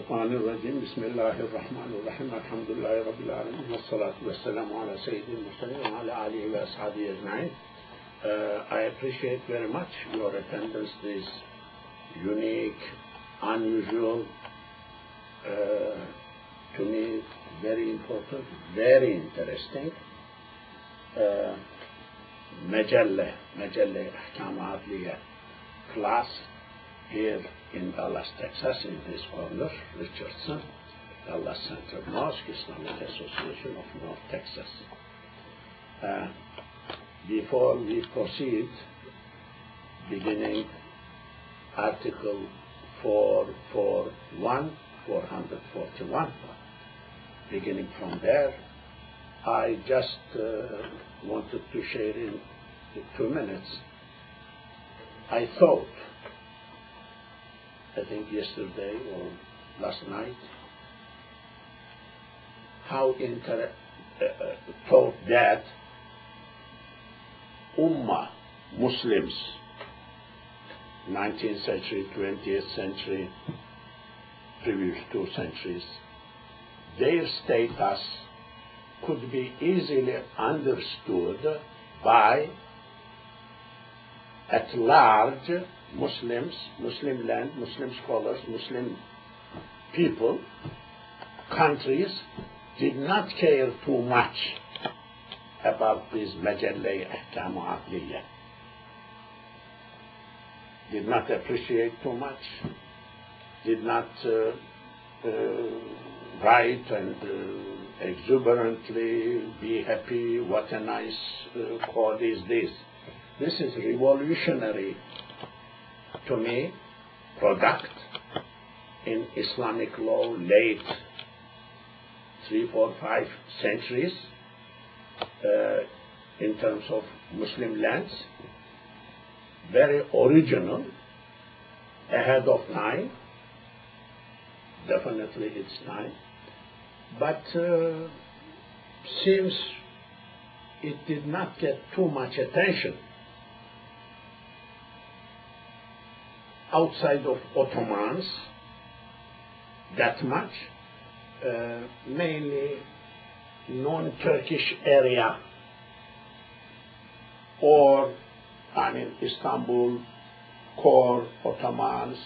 الشيطان الرجيم بسم الله الرحمن الرحيم الحمد لله رب العالمين والصلاة والسلام على سيد المرسلين وعلى آله وأصحابه أجمعين. I appreciate very much your attendance this unique, unusual, to me very important, very interesting mejelle أحكام عدلية class here in Dallas, Texas, in this corner, Richardson, Dallas Central Mosque, Islamic Association of North Texas. Before we proceed, beginning Article 441, beginning from there, I just wanted to share in 2 minutes. I thought, I think yesterday or last night, how thought that Ummah, Muslims, 19th century, 20th century, previous 2 centuries, their status could be easily understood by at large Muslims, Muslim land, Muslim scholars, Muslim people, countries did not care too much about this mejelle ahkam aqliya. Did not appreciate too much, did not write and exuberantly be happy, what a nice code is this. This is revolutionary to me product in Islamic law, late 3, 4, 5 centuries in terms of Muslim lands, very original, ahead of time, definitely its time, but seems it did not get too much attention outside of Ottomans that much, mainly non-Turkish area, or Istanbul, core Ottomans,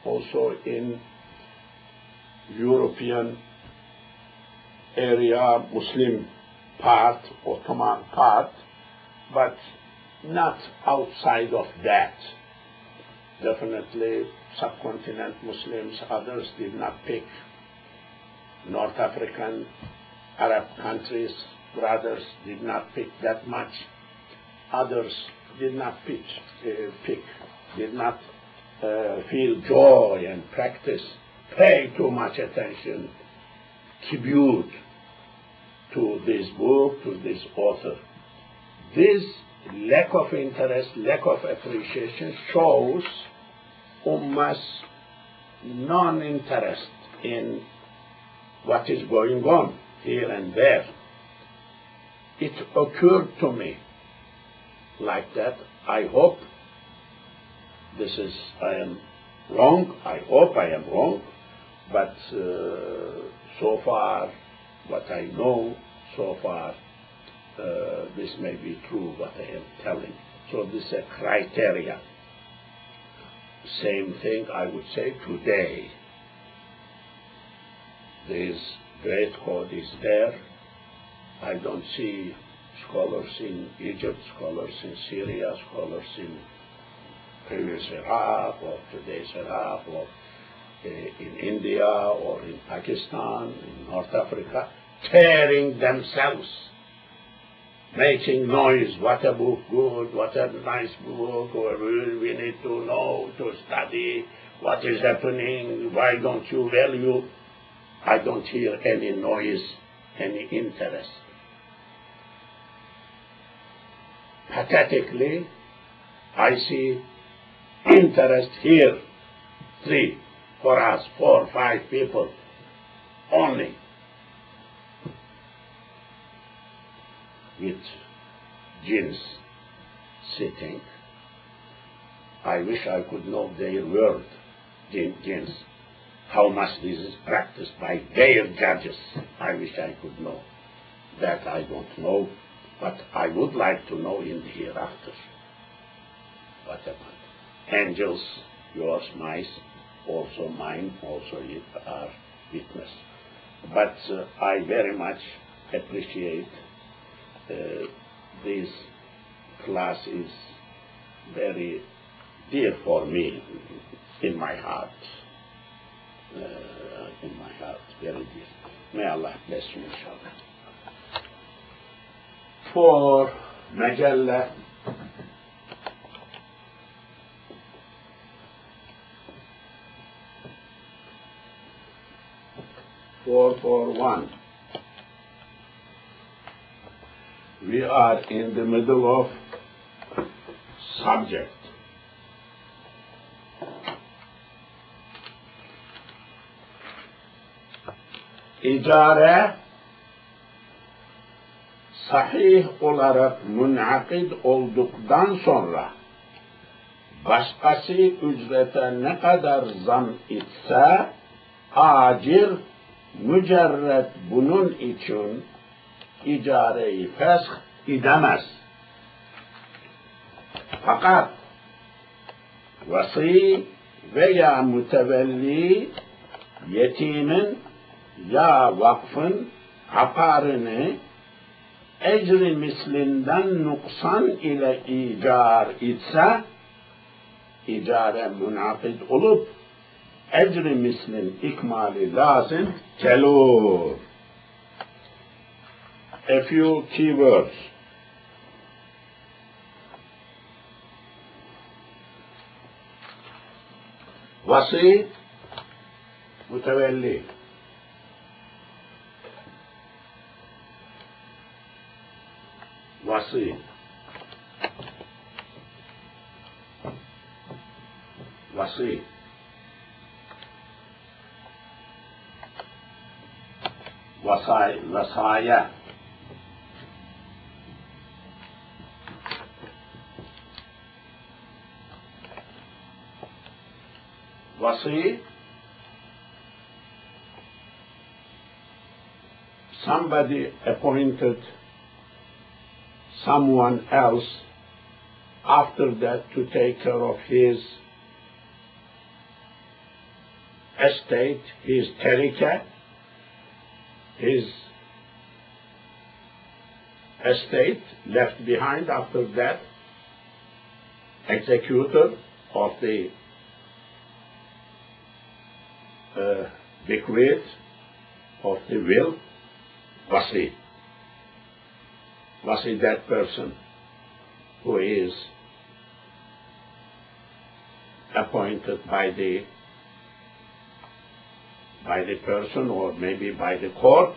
also in European area, Muslim part, Ottoman part, but not outside of that. Definitely subcontinent Muslims, others did not pick. North African, Arab countries, brothers did not pick that much. Others did not pick, did not feel joy and practice, pay too much attention, tribute to this book, to this author. This lack of interest, lack of appreciation shows Ummah's non-interest in what is going on here and there. It occurred to me like that. I hope I am wrong. I hope I am wrong. But so far, what I know so far, this may be true what I am telling. So this is a criteria. Same thing I would say today. This great code is there. I don't see scholars in Egypt, scholars in Syria, scholars in previous Iraq or today's Iraq, or in India or in Pakistan, in North Africa, tearing themselves, making noise, what a book good, what a nice book, or we need to know, to study what is happening, why don't you value? I don't hear any noise, any interest. Pathetically, I see interest here, 3 for us, 4, 5 people only, with jinns sitting. I wish I could know their word, jinns. how much this is practiced by their judges. I wish I could know. That I don't know, but I would like to know in the hereafter. What about angels, yours, mine, also mine, also you are witness. But I very much appreciate this class is very dear for me in my heart. In my heart, very dear. May Allah bless you, inshallah. For mejelle, for one, we are in the middle of subject. İcare sahih olarak münakid olduktan sonra başkası ücrete ne kadar zam etse acir mücerret bunun için icareyi fesh edemez. Fakat vasi veya mütevelli yetimin ya vakfın hakarını ecri mislinden nuksan ile icar etse icare münakid olup ecri mislin ikmali lazım kelur. A few keywords. Vasi, mütevelli. Vasi. Vasi. Vasaya. Vasi, somebody appointed someone else after that to take care of his estate, his terika, his estate left behind after that, executor of the bequest of the will, Vasi. Vasi, that person who is appointed by the person or maybe by the court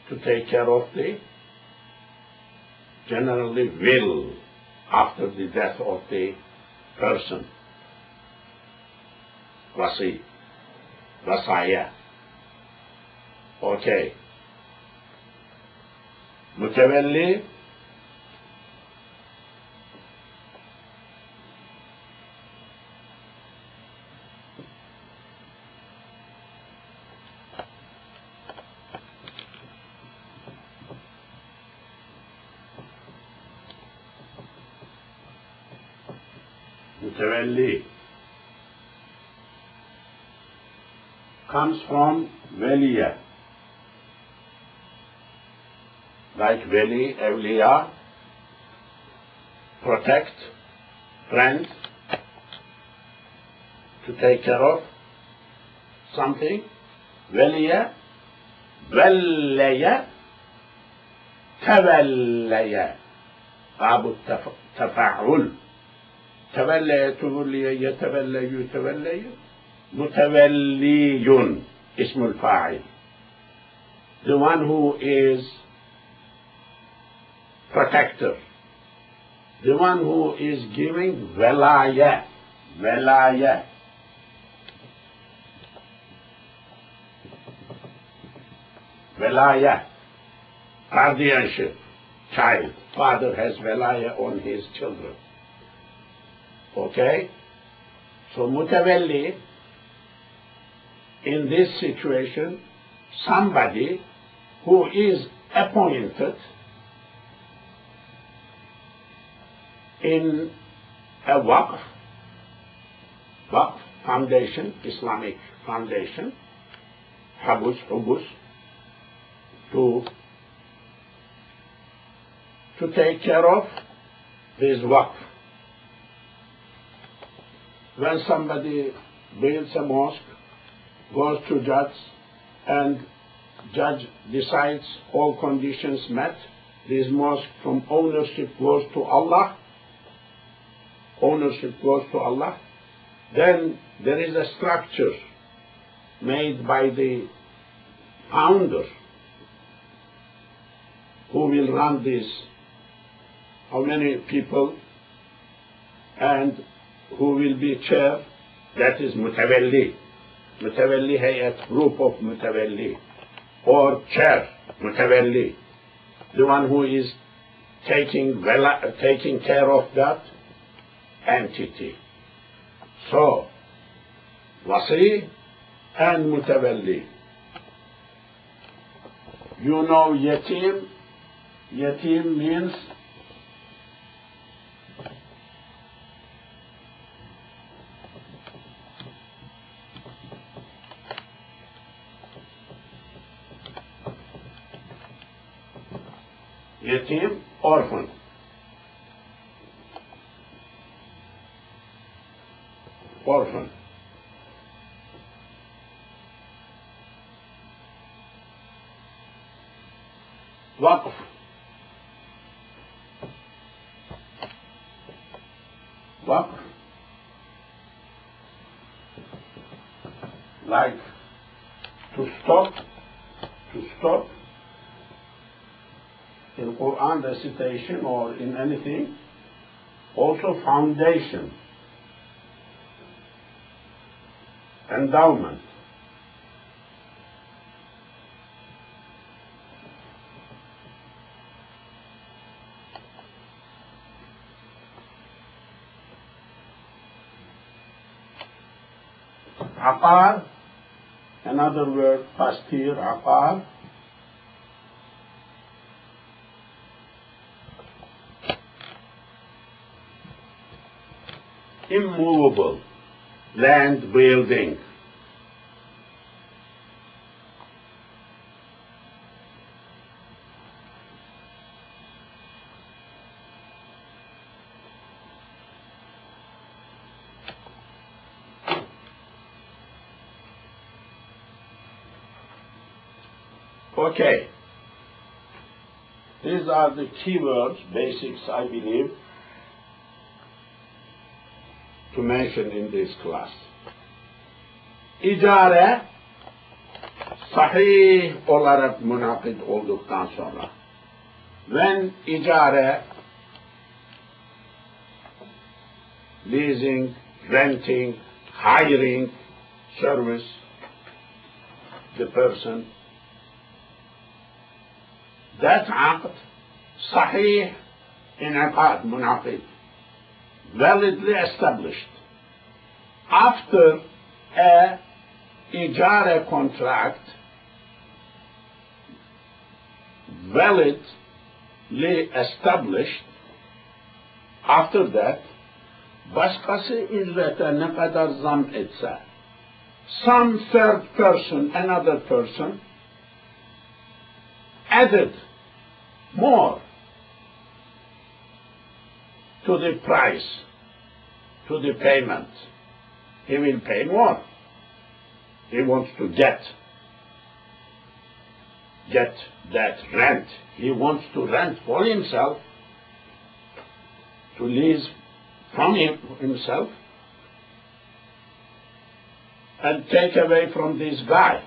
to take care of the generally will after the death of the person. Vasi, Vasaya. Okay. Mütevelli, mütevelli comes from veliye, like veli, evliya, protect, friend, to take care of something. Veliye, velleye, tevelleye, babu tefa'ul. Tevelleye, tuvulliye, yetevelleyu, tevelleyu. Mutevelliyun, ismul fa'il. The one who is protector. The one who is giving velaya. Velaya. Velaya. Guardianship. Child. Father has velaya on his children. Okay? So mutavelli in this situation somebody who is appointed in a waqf foundation, Islamic foundation, hubus, to take care of this waqf. When somebody builds a mosque, goes to judge, and judge decides all conditions met, this mosque from ownership goes to Allah, then there is a structure made by the founder who will run this, how many people, and who will be chair, that is mutawalli hayat, group of mutawalli, or chair mutawalli, the one who is taking care of that entity. So, wasi and mutawalli. You know yatim? Yatim means yatim, orphan. Orphan. Waqf. Waqf. Like to stop in Quran recitation or in anything. Also foundation, endowment. Aqar, another word, pastir, aqar. Immovable, land building. Okay, these are the keywords, basics, I believe, to mention in this class. İcare sahih olarak münakid olduktan sonra, when icare, leasing, renting, hiring, service, the person, that aqd sahih inaqad munaqid, validly established. After a ijara contract validly established, after that başkası ücrete ne kadar zam etse, some third person, another person, added more to the price, to the payment, he will pay more. He wants to get that rent. He wants to rent for himself, to lease from himself, and take away from this guy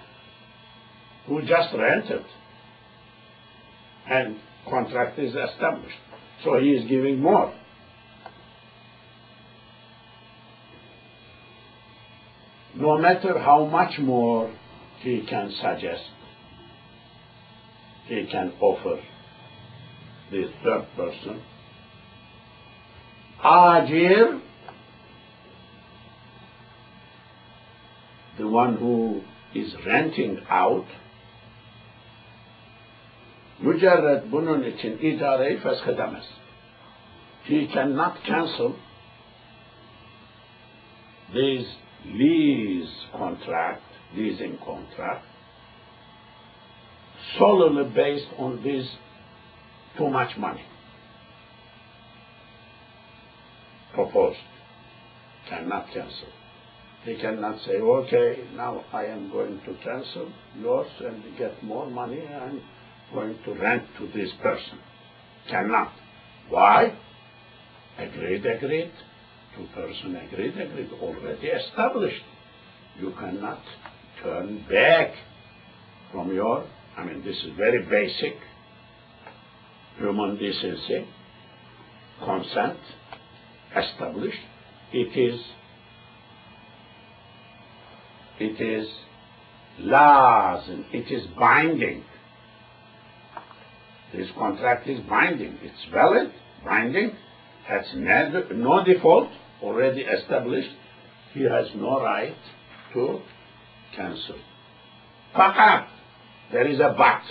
who just rented, and contract is established. So he is giving more. No matter how much more he can suggest, he can offer the third person. Ajir, the one who is renting out, mücerred bunun için idareyi feshedemez. He cannot cancel this leasing contract, solely based on this too much money proposed. Cannot cancel. He cannot say, okay, now I am going to cancel yours and get more money. I'm going to rent to this person. Cannot. Why? Agreed. Two-person agreed, already established. You cannot turn back from your, this is very basic human decency, consent, established. It is lazim, it is binding. This contract is binding. It's valid, binding, has no default, already established. He has no right to cancel. Fakat, there is a but.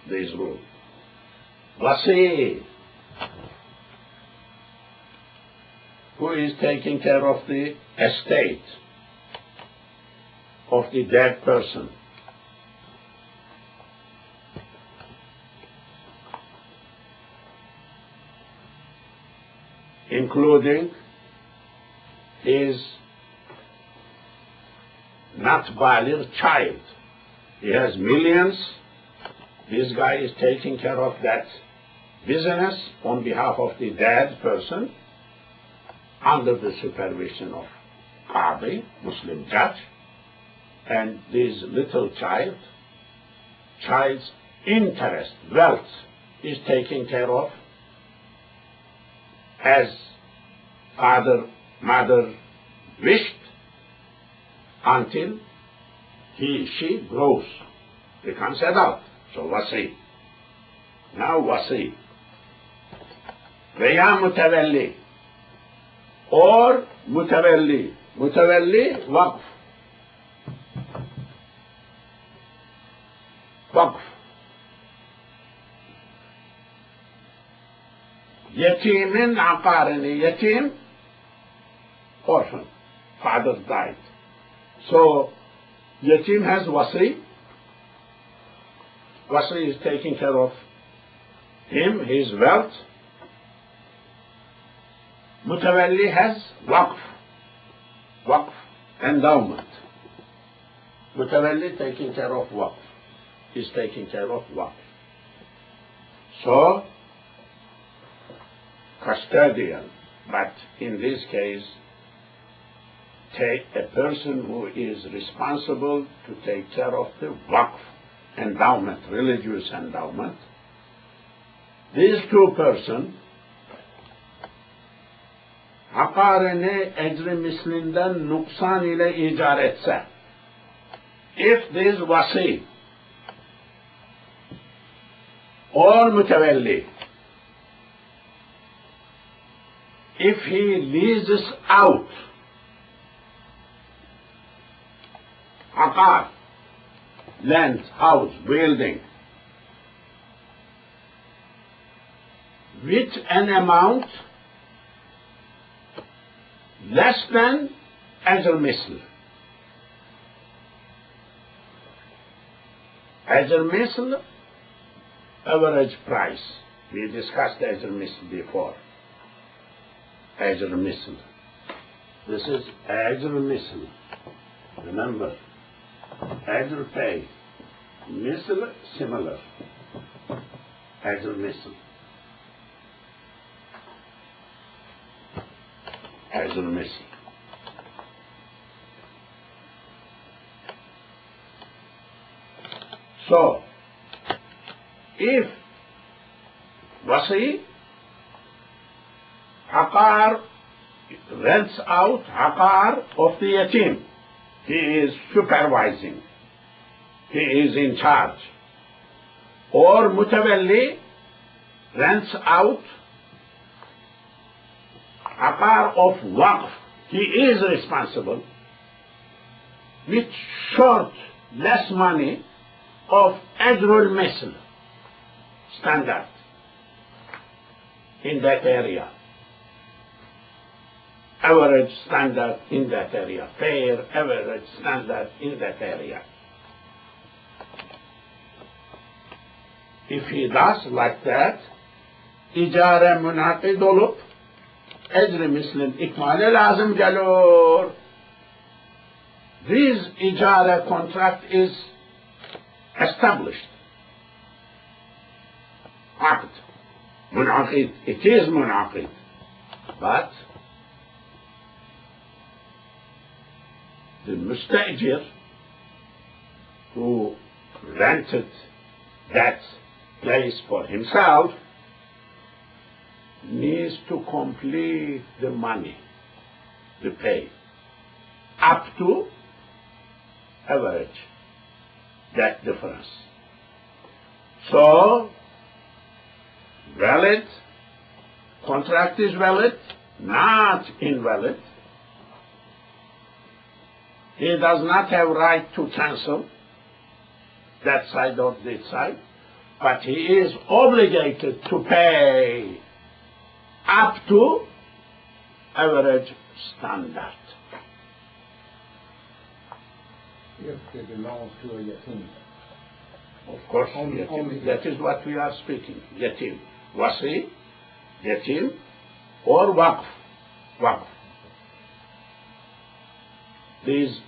This rule. Wasi, who is taking care of the estate of the dead person, including his not baligh child. He has millions. This guy is taking care of that business on behalf of the dead person under the supervision of Qadi, Muslim judge, and this little child's interest, wealth, is taken care of as father, mother wished until she grows, becomes adult. So wasi. Now wasi. Veya mutevelli. Or mutevelli. Mutevelli, waqf. Waqf. Yetimin aqarini. Yetim, orphan. Father died. So, yetim has wasi. Wasi is taking care of him, his wealth. Mutawalli has waqf. Waqf, endowment. Mutawalli taking care of waqf. Is taking care of waqf. So, custodian. But in this case, take a person who is responsible to take care of the waqf, endowment, religious endowment. These two persons, hakarene ecri mislinden nuksan ile icar etse, if this wasi or mutawalli, if he leases out aqar, land, house, building, with an amount less than ajr misl. Ajr misl, average price. We discussed ajr misl before. Ajr misl. This is ajr misl. Remember, ajr pay, misl similar. Ajr misl. Ajr misl. So, if wasi aqar rents out aqar of the yatim, he is supervising, he is in charge, or mutawalli rents out aqar of waqf, he is responsible, with short, less money of أجر المثل standard in that area, average standard in that area, fair average standard in that area. If he does like that, icare münakid olup ecri mislin ikmale lazım geliyor. This icare contract is established. Aqd. Munaqid. It is munaqid. But the mustajir who rented that place for himself needs to complete the money to pay up to average that difference. So valid, contract is valid, not invalid. He does not have right to cancel that side or this side, but he is obligated to pay up to average standard. If it belongs to a yatim. Of course, yatim. That is what we are speaking. Yatim. Wasi, yatim, or waqf. Waqf. This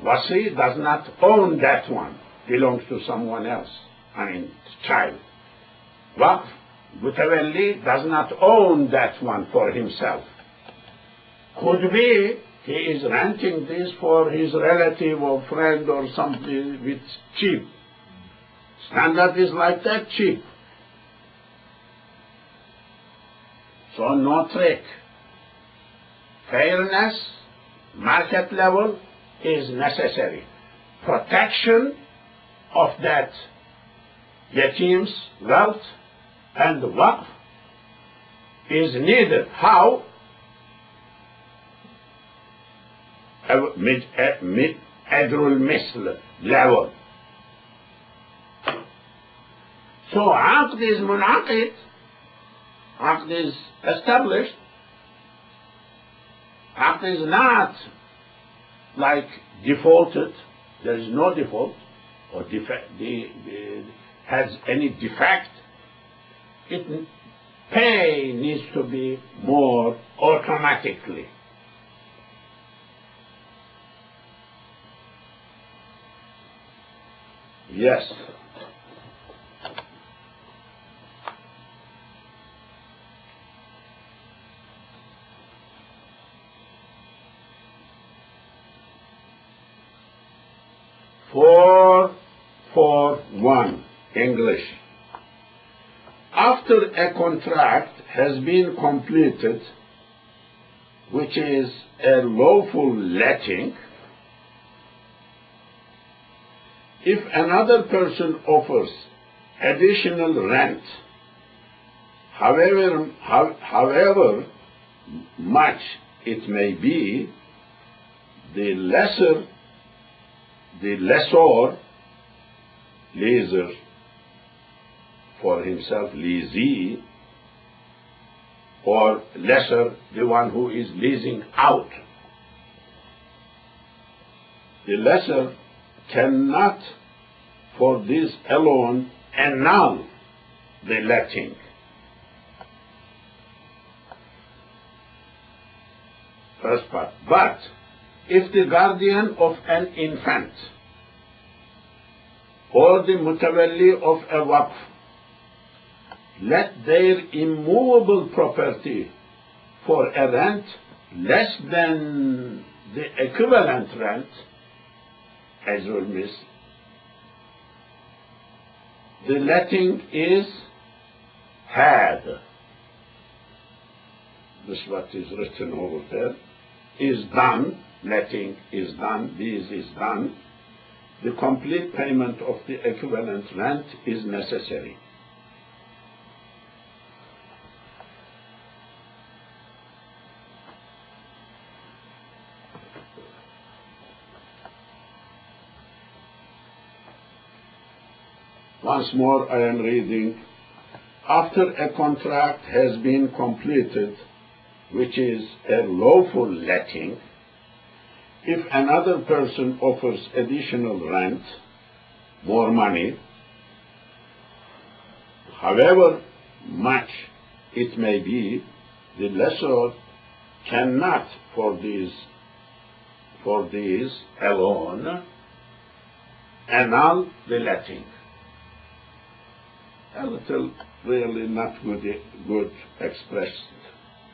wasi does not own that one. Belongs to someone else. I mean, child. Waqf, mutawalli, does not own that one for himself. Could be he is renting this for his relative or friend or something with cheap. Standard is like that, cheap. So no trick. Fairness, market level is necessary. Protection of that yatim's wealth and waqf is needed. How? Adrul misl level. So aqd is munaqid, aqd is established, aqd is not like defaulted, there is no default or has any defect. Pay needs to be more automatically. Yes. Four, one, English. After a contract has been completed, which is a lawful letting, if another person offers additional rent, however much it may be, the lessor, leaser for himself, leasee, or lessor, the one who is leasing out. The lessor cannot, for this alone, annul the letting. First part. But if the guardian of an infant or the mutawalli of a waqf let their immovable property for a rent less than the equivalent rent, as will miss, the letting is had. This is what is written over there. Is done, letting is done, this is done. The complete payment of the equivalent rent is necessary. Once more I am reading. After a contract has been completed, which is a lawful letting, if another person offers additional rent, more money, however much it may be, the lessor cannot for these alone annul the letting. A little really not good expressed,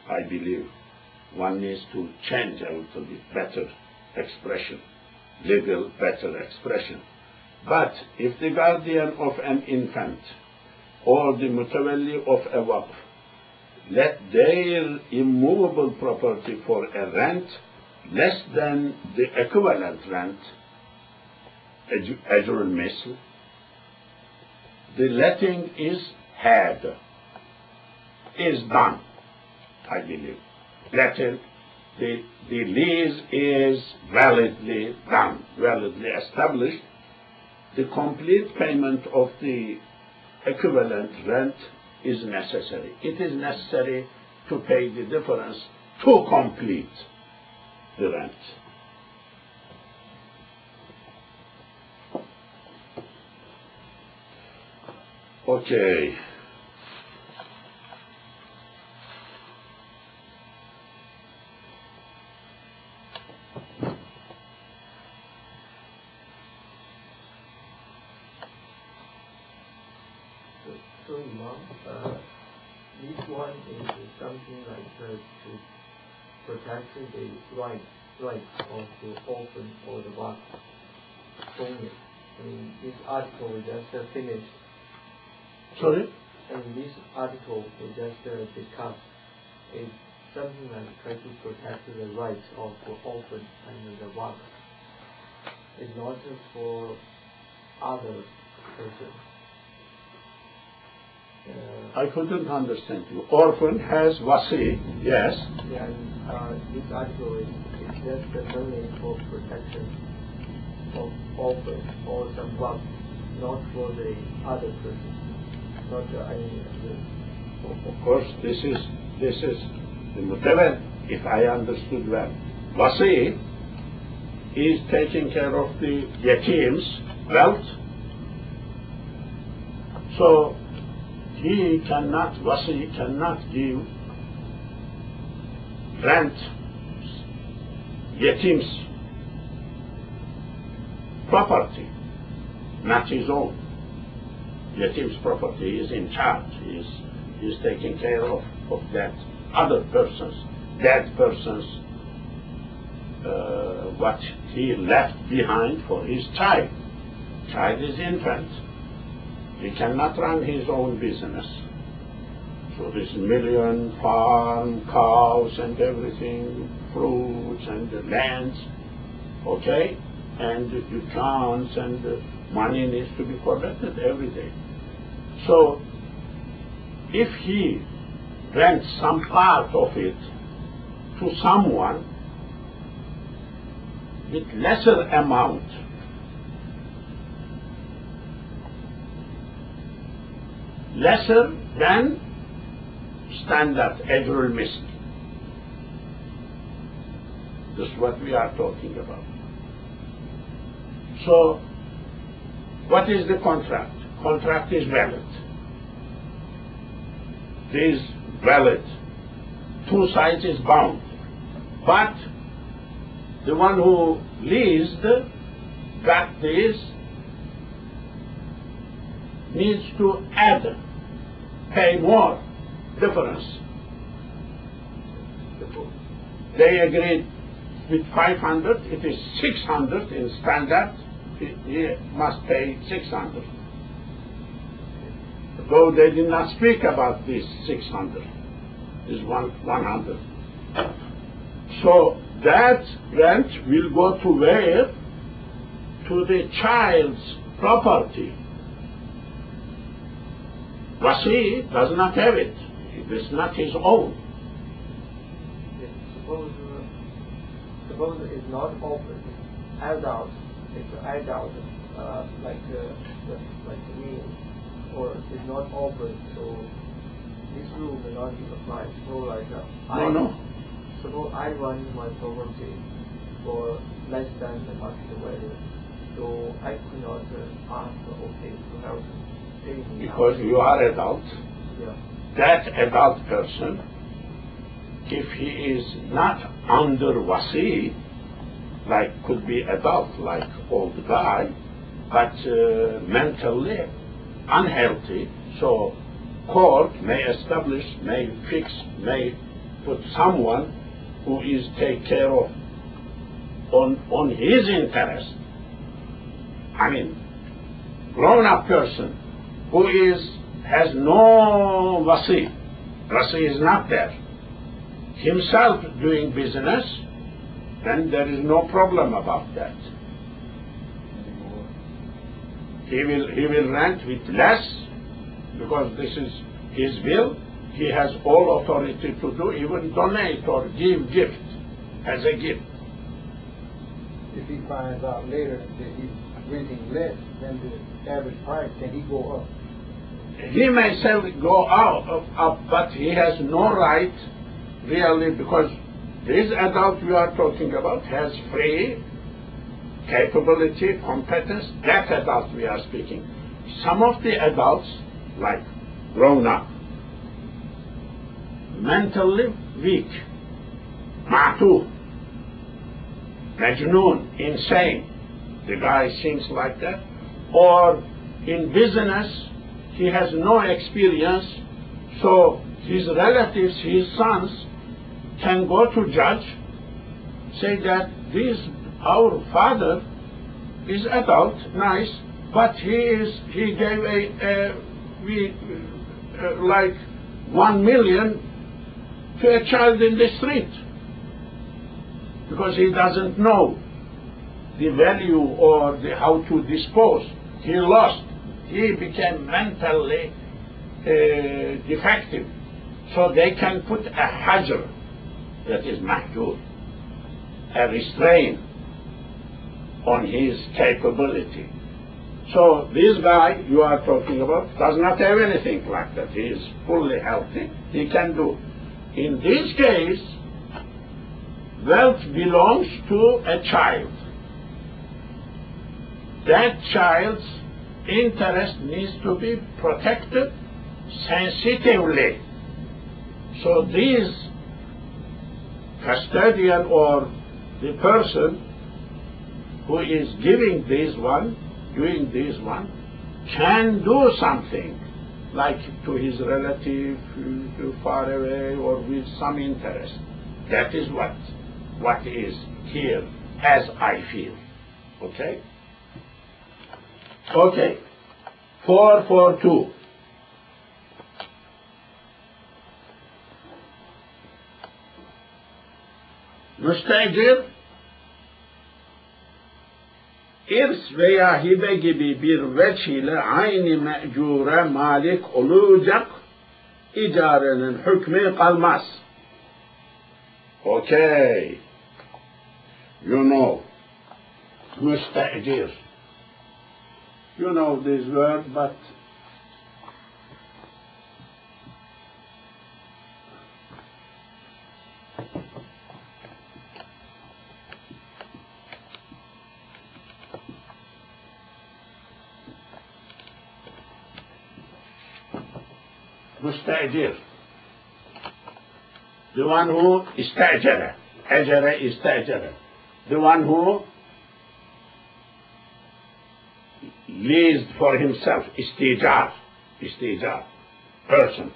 I believe. One needs to change a little bit better expression, legal better expression. But if the guardian of an infant or the mutawalli of a waqf let their immovable property for a rent less than the equivalent rent, ajrul misl, the letting is done, I believe. The lease is validly done, validly established. The complete payment of the equivalent rent is necessary. It is necessary to pay the difference to complete the rent. Okay. So Imam, this one is something like to protect the right of the orphan or the waqf owner. I mean, this article we just finished. Sorry? And this article we just discussed is something like try to protect the rights of the orphan and the waqf. It's not for other persons. I couldn't understand you. Orphan has wasi, yes. Yeah, this article is just only for protection of orphans or some waqf, not for the other persons, not any other. Of course, this is the mutawal, if I understood well. Wasi is taking care of the yatim's wealth. So wasi cannot give rent yatim's property, not his own. Yatim's property is in charge. He is taking care of that other person's, dead person's, what he left behind for his child. Child is infant. He cannot run his own business. So this million farm, cows and everything, fruits and the lands, okay? And the accounts and the money needs to be collected every day. So if he rents some part of it to someone with lesser amount, lesser than standard ajrul misl. This is what we are talking about. So, what is the contract? Contract is valid. It is valid. Two sides is bound. But the one who leased got this needs to pay more difference. They agreed with 500, it is 600 in standard, he must pay 600. Though they did not speak about this 600, is 100. So that rent will go to where? To the child's property. Wasi does not have it. It is not his own. Suppose it's not open, adult, it's adult like the meal, or is not offered, so this rule may not be applied. So like suppose I run my property for less than the market value, so I could not ask to help pay me Because you are adult. Yeah. That adult person, if he is not under wasi, like could be adult, like old guy, but mentally unhealthy, so court may establish, may fix, may put someone who is take care of on his interest. I mean, grown-up person who has no wasi is not there, himself doing business, then there is no problem about that. He will rent with less because this is his will. He has all authority to do, even donate or give gift as a gift. If he finds out later that he's renting less than the average price, can he go up? He may go up, but he has no right really, because this adult we are talking about has free capability, competence. That adult we are speaking. Some of the adults, like grown up, mentally weak, ma'tu, majnoon, insane, the guy seems like that, or in business he has no experience, so his relatives, his sons, can go to judge, say that our father is adult, nice, but he gave like 1 million to a child in the street because he doesn't know the value or how to dispose. He lost. He became mentally defective. So they can put a hajr, that is mahjur, a restraint on his capability. So this guy you are talking about does not have anything like that. He is fully healthy. He can do. In this case, wealth belongs to a child. That child's interest needs to be protected sensitively. So this custodian or the person who is giving this one, doing this one, can do something, like to his relative, to far away, or with some interest. That is what is here, as I feel. Okay? Okay. 442. Müstecir, İrs veya hibe gibi bir veç ile aynı me'cure malik olacak, icarenin hükmü kalmaz. Okay. You know, müstecir. You know this word, but مستأجر, the one who استأجر, أجر استأجر, the one who leased for himself, isticar, person.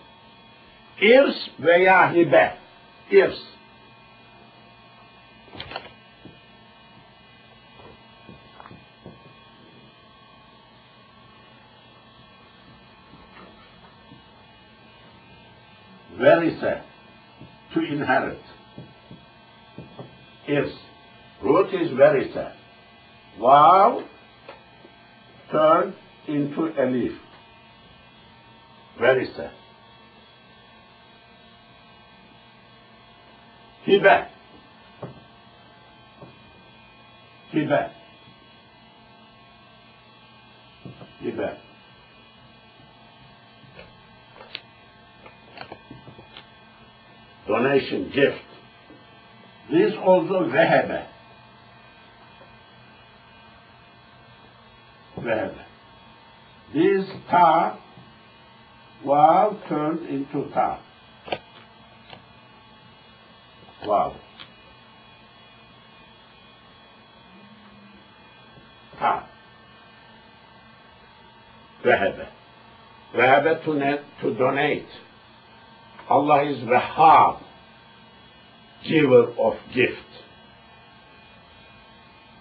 İrs veya hibe, İrs. Verise, to inherit. Irs. Root is verise. Vav turned into a leaf. Verise. Hibe. Hibe. hibe. Donation, gift. This also vehebe. Vehebe. This ta waw turned into ta. Wow. Ta. Vehebe. Vehebe to donate. Allah is Wahhab, giver of gift.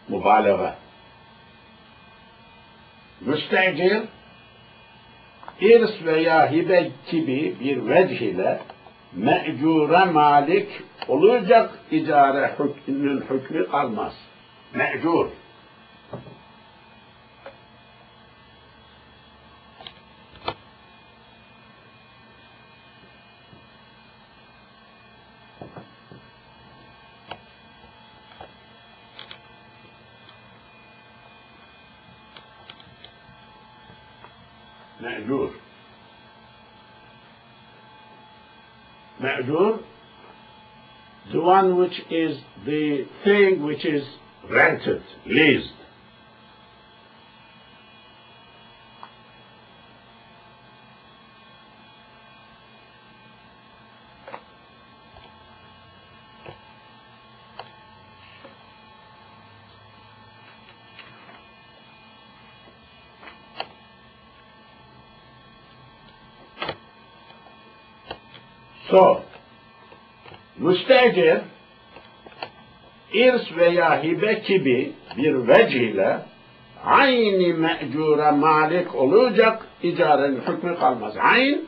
Mübalağa. Müstecir, irs veya hibe gibi bir vecih ile me'cure malik olacak icare hükmünün hükmü kalmaz. Me'cur. Me'cur. Me'cur, the one which is the thing which is rented, leased. So, müstecir, irs veya hibe gibi bir vecih ile aynı me'cura malik olacak icarenin hükmü kalmaz. Ayn,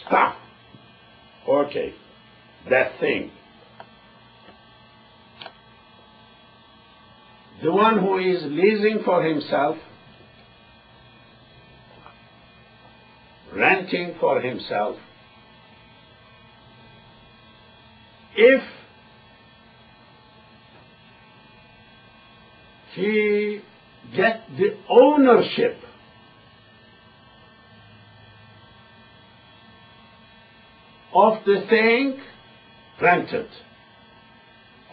stuff. Okay, that thing. The one who is leasing for himself, renting for himself, if he gets the ownership of the thing rented,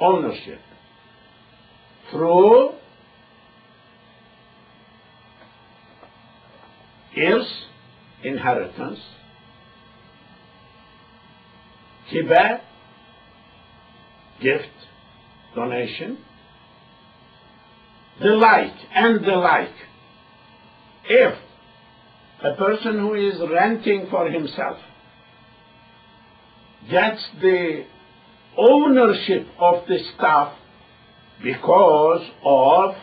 ownership, through irs, inheritance, hibe, gift, donation, the like, and the like. If a person who is renting for himself gets the ownership of the stuff because of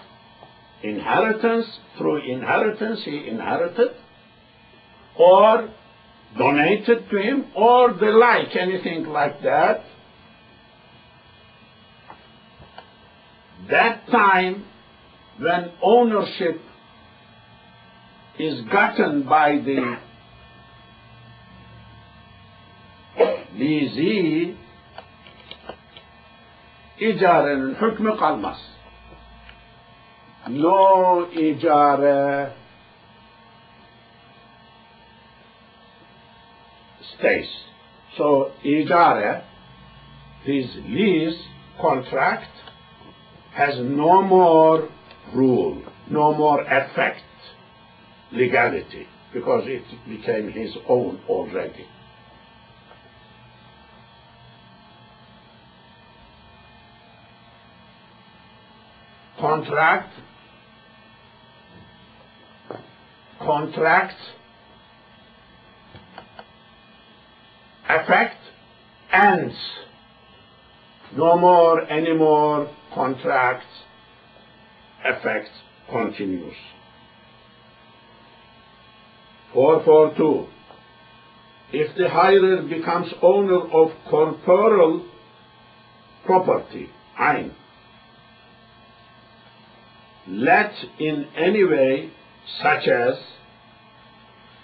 inheritance, through inheritance he inherited, or donated to him, or the like, anything like that, that time when ownership is gotten by the leasee, icarenin hükmü kalmaz. No icare stays. So icare, this lease contract, has no more rule, no more effect, legality, because it became his own already. Contract, effect, ends. No more, anymore, contract, effect continues. 442. If the hirer becomes owner of corporeal property, ayn, let in any way, such as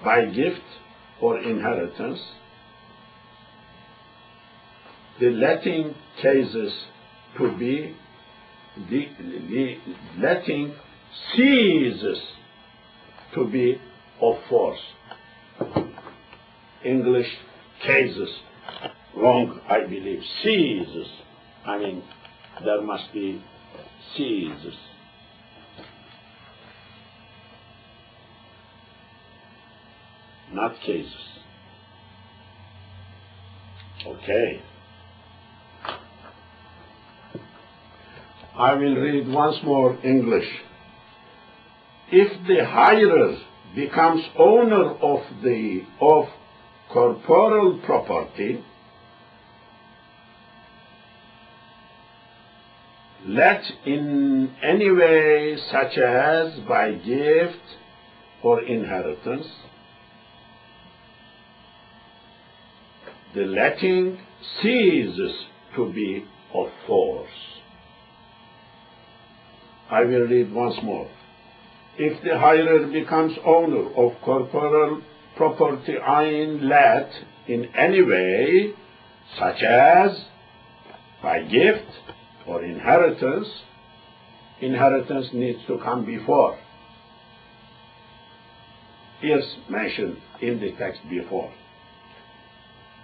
by gift or inheritance, the letting cases to be, the letting ceases to be of force. English cases, wrong, I believe. Seizes. I mean, there must be seizes. Not cases. Okay. I will read once more English. If the hirer becomes owner of corporeal property, let in any way, such as by gift or inheritance, the letting ceases to be of force. I will read once more. If the hirer becomes owner of corporeal property ayin let in any way, such as by gift or inheritance, inheritance needs to come before. Here's mentioned in the text before.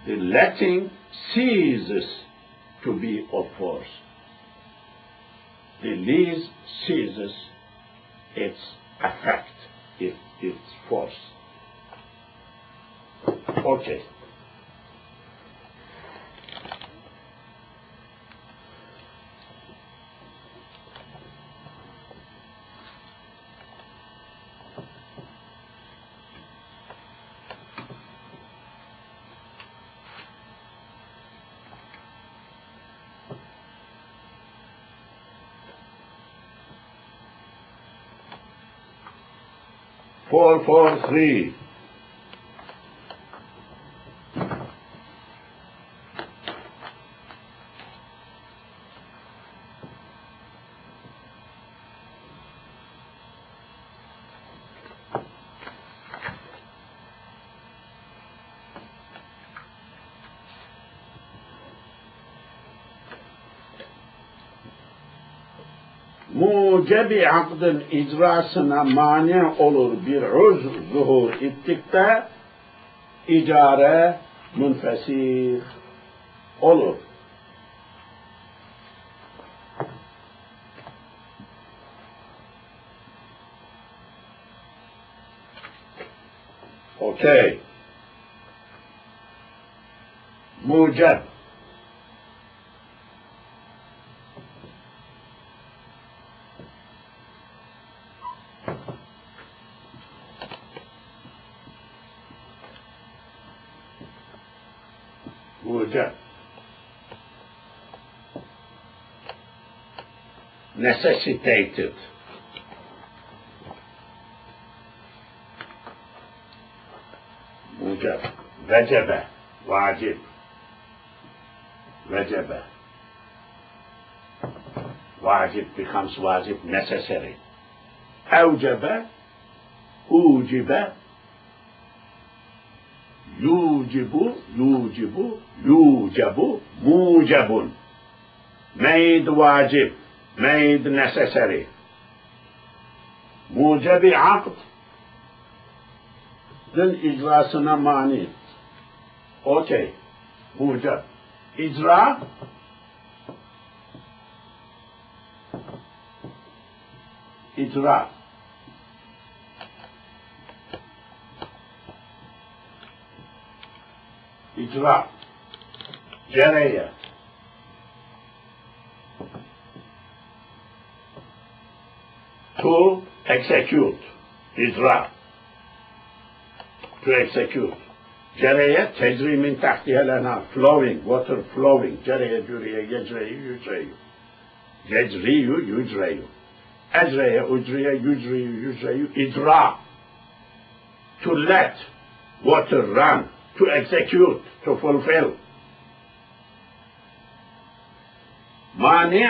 The letting ceases to be of force. The lease ceases its effect, its force. Okay. Four, 3. Mucebi akdın icrasına mani olur bir uzr zuhur ettikte icare münfesih olur. Okay. Muceb. Muceb. Necessitated. Muceb. Vecebe. Vacip. Vecebe. Vacip becomes vacip, necessary. Evcebe. Ucibe. Yucibu, yucibu, yucebu, mucebun. Made vacip, made necessary. Mucebi akd, din icrasına mani. Okay, muceb. İcra, icra. İcra, cereye, to execute, icra, to execute. Cereye, tecri min tahtiha lana, flowing, water flowing, cereye, cüreye, yecreyi, yücreyu. Yecriyu, yücreyu. Ecreye, ucriye, yücriyu, yücreyu, icra. To let water run. To execute, to fulfill. Mani',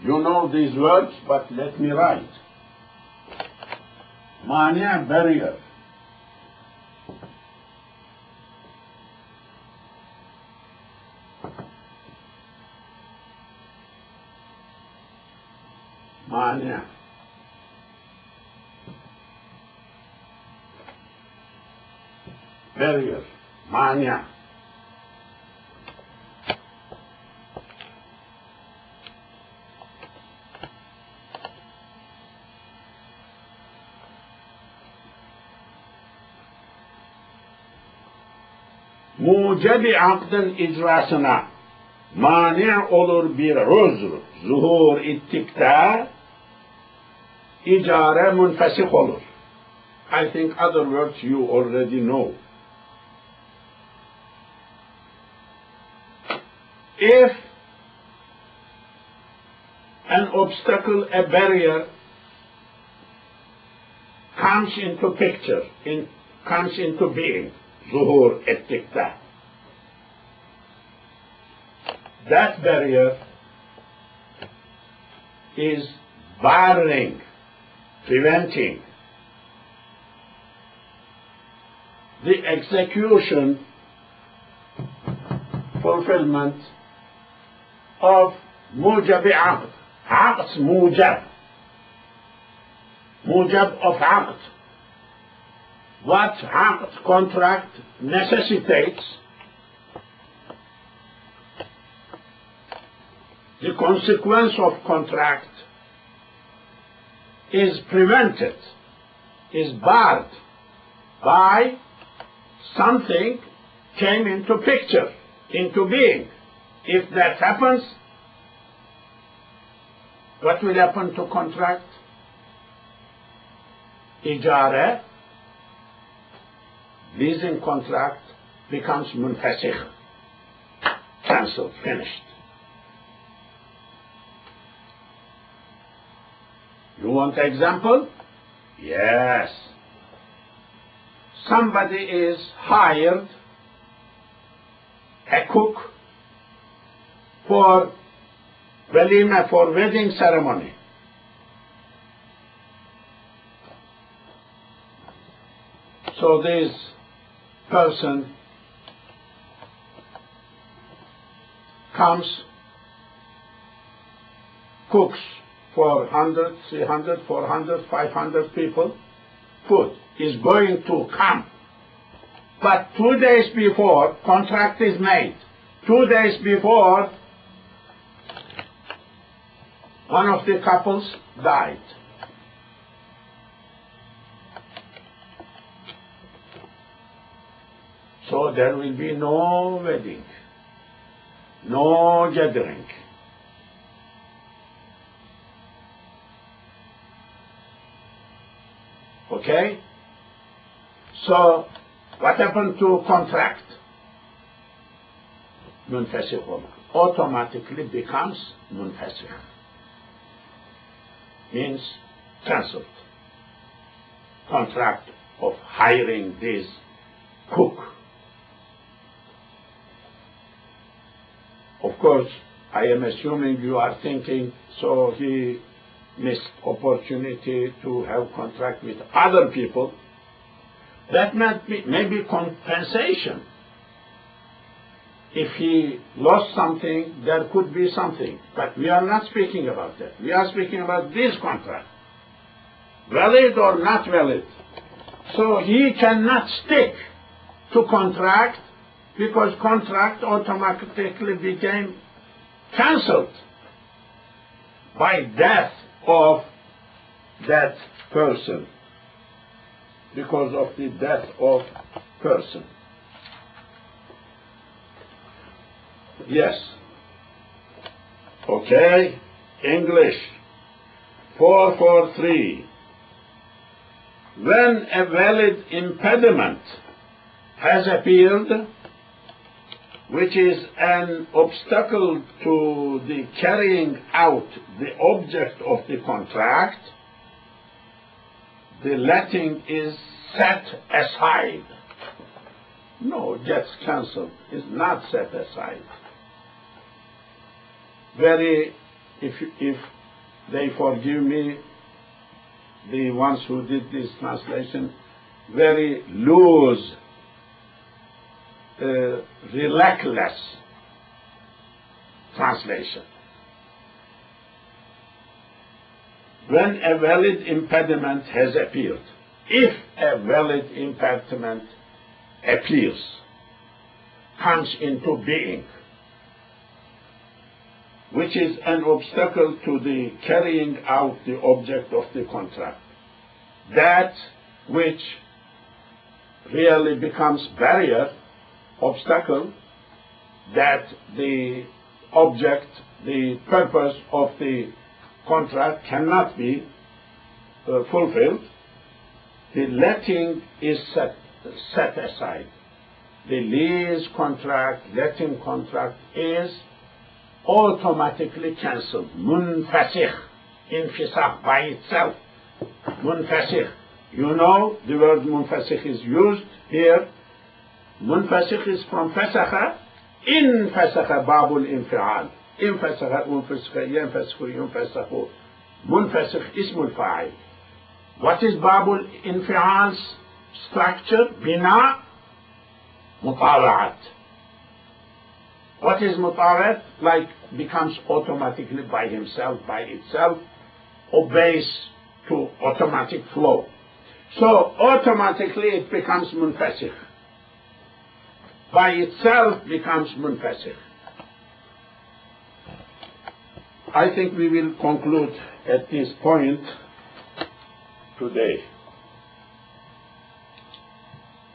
you know these words, but let me write. Mani', barrier. Mani'. barrier, mania. Mucebi akdın icrasına mani olur bir uzr zuhur ettikte icare münfesih olur. I think other words you already know. If an obstacle, a barrier comes into picture, comes into being, zuhur ettikte, that barrier is barring, preventing the execution, fulfillment of mujabi aqd. Aqd mujab. Mujab of aqd. What aqd, contract, necessitates, the consequence of contract is prevented, is barred by something came into picture, into being. If that happens, what will happen to contract? Ijare, leasing contract, becomes munfasikh, cancelled, finished. You want example? Yes. Somebody is hired a cook for walima, for wedding ceremony. So this person comes, cooks for 100, 300, 400, 500 people, food is going to come. But 2 days before, contract is made. 2 days before, one of the couples died. So there will be no wedding, no gathering. Okay? So, what happened to contract? Munfasikh automatically becomes munfasikh. Means cancelled. Contract of hiring this cook. Of course, I am assuming you are thinking, so he missed opportunity to have contract with other people. That may be compensation. If he lost something, there could be something. But we are not speaking about that. We are speaking about this contract. Valid or not valid. So he cannot stick to contract because contract automatically became cancelled by death of that person, because of the death of person. Yes. Okay. English. 443. When a valid impediment has appeared, which is an obstacle to the carrying out the object of the contract, the letting is set aside. No, it gets cancelled. It's not set aside. If they forgive me, the ones who did this translation, very loose, relentless translation. When a valid impediment has appeared, if a valid impediment appears, comes into being, which is an obstacle to the carrying out the object of the contract. That which really becomes barrier, obstacle, that the object, the purpose of the contract cannot be fulfilled, the letting is set aside. The lease contract, letting contract is automatically cancelled. Munfasikh, infisakh by itself. Munfasikh. You know the word munfasikh is used here. Munfasikh is from fasakha. Infasakha babul infial. Infasakha unfasakha yanfasakhu yunfasakhu. Munfasikh ismul fa'il. What is babul infial's structure? Bina mutawa'at. What is mutawa'at? Like becomes automatically by himself, by itself, obeys to automatic flow. So automatically it becomes munfasikh. By itself becomes munfasikh. I think we will conclude at this point today.